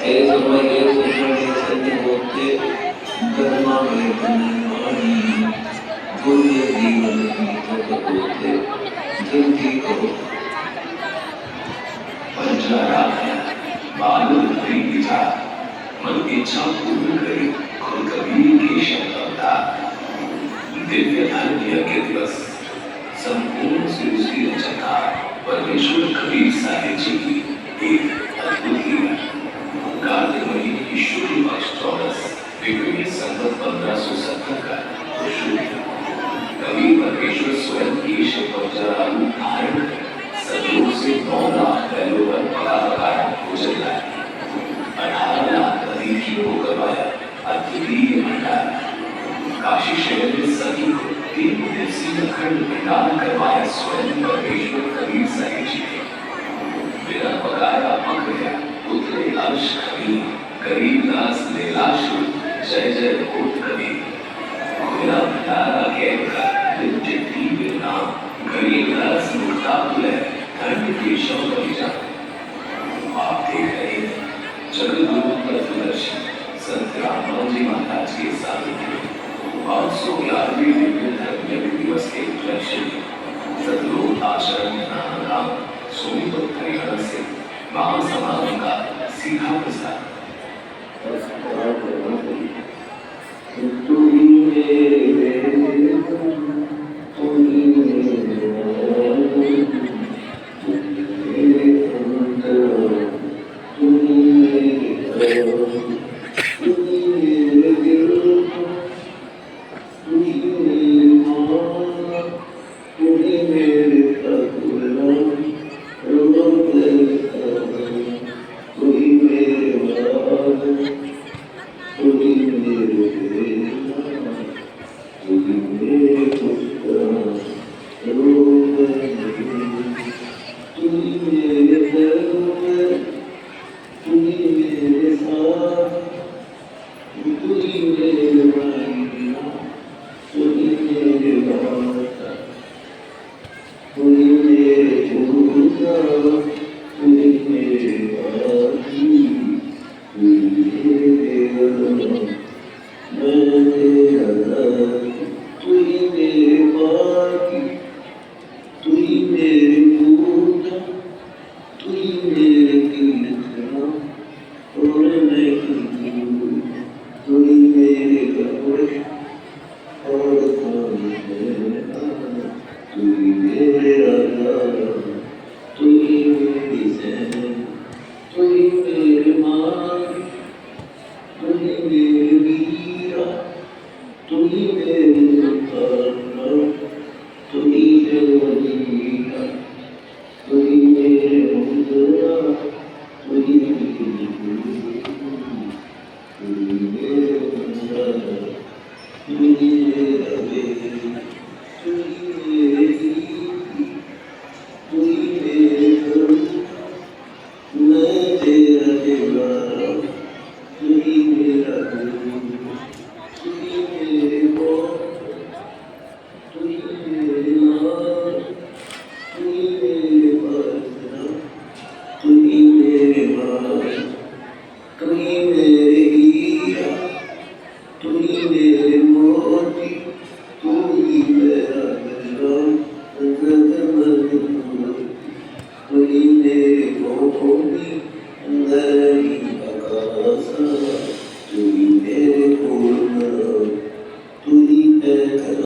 ऐसमये सुगणेशनि होते कर्मा में बनिवानी दुर्य जीवन तक होते जिनकी करो पंचारा बाल भरी विचार मन की इच्छा पूर्ण करी खुद कभी की शब्दता दिव्य धर्म के दिवस संपूर्ण सृष्टि रचना परमेश्वर कबीर साहिब जी की एक अद्भुत लीला। कार्तिक महीने की शुक्ल पक्ष 14 विक्रमी संवत 1570 का शुभ कबीर परमेश्वर स्वयं केश पंचरालु धारण कर सतलोक से 9 लाख बैलों पर पका भोजन लाए। 18 लाख अतिथि को करवाया अद्वितीय भंडारा। काशी शहर में सभी को 3 दिवसीय अखंड भंडारा करवाया स्वयं परमेश्वर कबीर साहिब जी ने। बिना पकाया पक गया उतरे अर्श कबीर गरीबदास लीलाशु जय जय भूत कबीर। खुला भंडारा कहकर नित्य दिव्य नाम गरीबदास मुक्ताकुल धर्म के शौर्य। आप देख रहे हैं जगद्गुरु प्रथमदर्शी संत रामाजी महाराज के सानिध्य 511वें दिव्य धर्म यज्ञ दिवस के उपलक्ष्य में सतलोक आश्रम नाम सोनीपत हरियाणा से महासमागम का सीधा प्रसार।